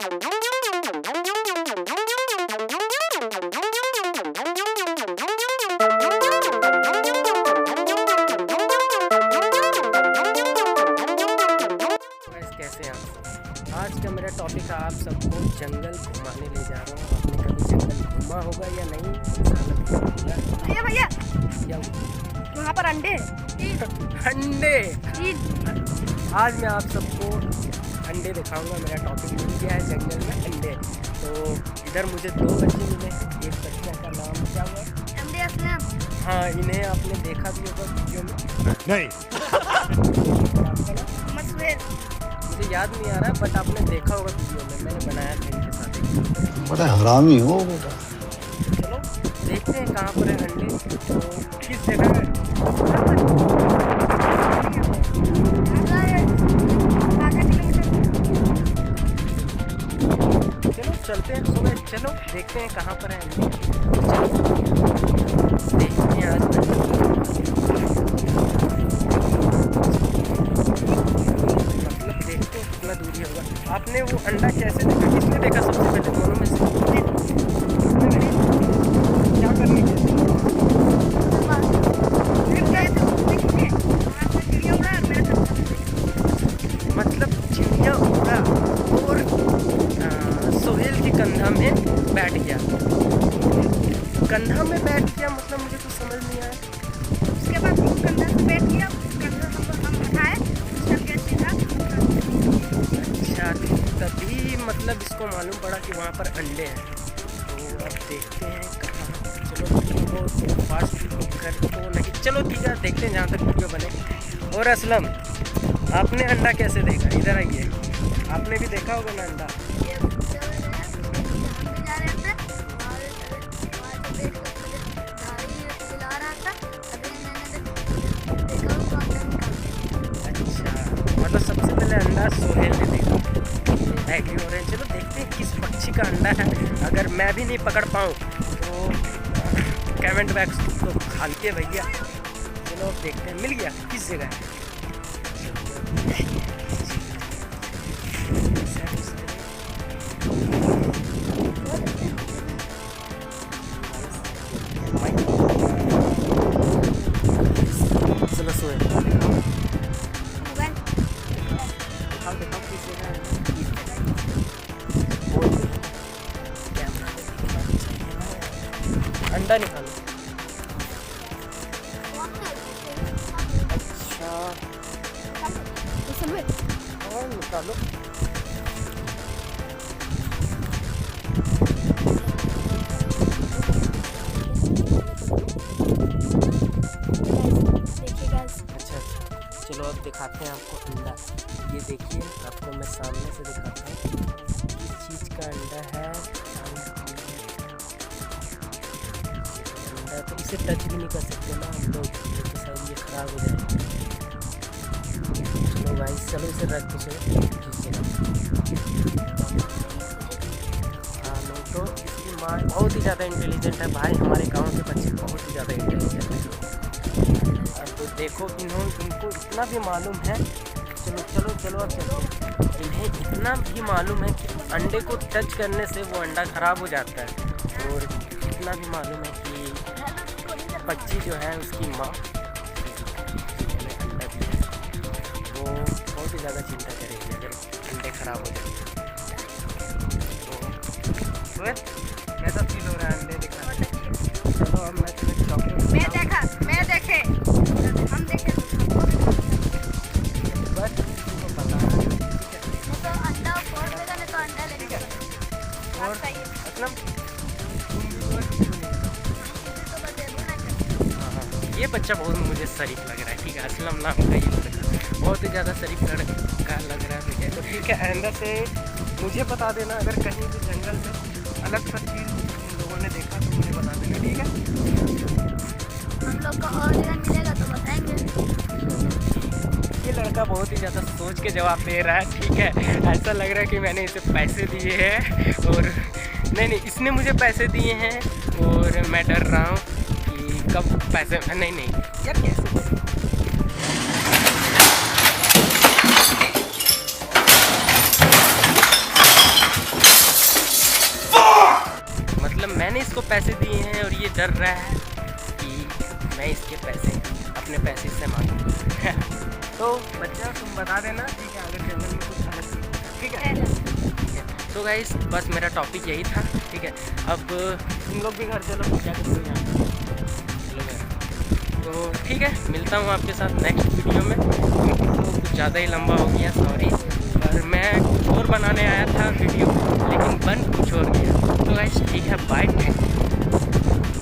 कैसे हैं आप? आज का मेरा टॉपिक है आप सबको जंगल घुमाने ले जा रहा हूँ। आपने कभी जंगल घुमा होगा या नहीं? भैया भैया क्या वहाँ पर अंडे अंडे। आज मैं आप सबको अंडे दिखाऊंगा। मेरा टॉपिक मिल गया है जंगल में अंडे। तो इधर मुझे 2 बच्चे मिले। एक बच्चा का नाम क्या हुआ? हाँ, इन्हें आपने देखा भी होगा वीडियो में। नहीं। मुझे याद नहीं आ रहा है, बट आपने देखा होगा वीडियो में। मैंने बनाया था इनके साथ। बड़ा हरामी हो बेटा। चलो देखते हैं कहाँ पर है अंडे, तो किस जगह है। चलो चलते हैं सुबह। चलो देखते हैं कहाँ पर है अंडे। देखते हैं आज कितना दूरी होगा। आपने वो अंडा कैसे देखा? किसने देखा सबसे पहले दोनों में से? क्या करने के मतलब चिड़िया उड़ा और सोहेल के कंधा में बैठ गया। कंधा में बैठ गया मतलब मुझे कुछ समझ नहीं आया। उसके बाद कंधा से बैठ गया, कंधा हम उठाए, चल गया सीधा। अच्छा, तभी मतलब इसको मालूम पड़ा कि वहाँ पर अंडे हैं। तो अब देखते हैं कहाँ। चलो वीडियो को फास्ट कर तो नहीं। चलो ठीक है, देखते हैं जहाँ तक वीडियो बने। और असलम, आपने अंडा कैसे देखा? इधर आइए। आपने भी देखा होगा ना अंडा? मतलब सबसे पहले अंडा सोहेल ने देखा। एग्री हो रहे हैं। चलो देखते हैं किस पक्षी का अंडा है। अगर मैं भी नहीं पकड़ पाऊँ तो कमेंट बॉक्स तो खाली है भैया। चलो अब देखते हैं मिल गया किस जगह है। चलो सोहेल दिखाओ किस जगह है। अंडा निकालो। अच्छा और निकालो। अच्छा चलो अब दिखाते हैं आपको अंडा। ये देखिए, आपको मैं सामने से दिखाता हूँ किस चीज़ का अंडा है। अंडा तो इसे टच भी नहीं कर सकते ना हम लोग, तो शायद ये खराब हो जाएगा। चलो भाई, चलो इसे रख दो। हाँ लोग तो इसकी माँ बहुत ही ज़्यादा इंटेलिजेंट है भाई। हमारे गाँव के बच्चे बहुत ही ज़्यादा इंटेलिजेंट है। तो देखो इनको इतना भी मालूम है। चलो अब चलते। इन्हें इतना भी मालूम है कि अंडे को टच करने से वो अंडा ख़राब हो जाता है। और इतना भी मालूम है कि पक्षी जो है उसकी माँ अंडा दी है, वो बहुत ही ज़्यादा चिंता करेगी अगर अंडे ख़राब हो जाए। तो कैसा फील हो रहा है अंडे देखा? चलो अब मैं तुम्हें चॉकलेट मैं देखे हम देखे बस तुमको पता है। तो अंडा फोड़ देगा, नहीं तो अंडा लेके और मतलब ये बच्चा बहुत मुझे शरीफ लग रहा है। ठीक है, असलम नाम का ये लड़का बहुत ही ज़्यादा शरीफ लड़का लग रहा है मुझे। तो ठीक है, आइंदा से मुझे बता देना अगर कहीं भी जंगल में अलग सा चीज़ तुम लोगों ने देखा तो मुझे बता देना। ठीक है, हम लोग को और जगह मिलेगा तो बताएंगे। ये लड़का बहुत ही ज़्यादा सोच के जवाब दे रहा है। ठीक है, ऐसा लग रहा है कि मैंने इसे पैसे दिए हैं और नहीं इसने मुझे पैसे दिए हैं और मैं डर रहा हूँ कि कब पैसे नहीं यार कैसे। मैंने इसको पैसे दिए हैं और ये डर रहा है कि मैं इसके पैसे अपने पैसे से मांगूँ। तो बच्चा तुम बता देना, ठीक है, अगर जंगल में कुछ अलग चीज़, ठीक है। तो गाइस बस मेरा टॉपिक यही था, ठीक है। अब तुम लोग भी घर चलो, क्या करोगे यहाँ, चलो घर। तो ठीक है, मिलता हूँ आपके साथ नेक्स्ट वीडियो में। तो कुछ ज़्यादा ही लंबा हो गया, सॉरी, पर मैं कुछ और बनाने आया था वीडियो, लेकिन बन कुछ और गया। तो गाइस ठीक है, बाय।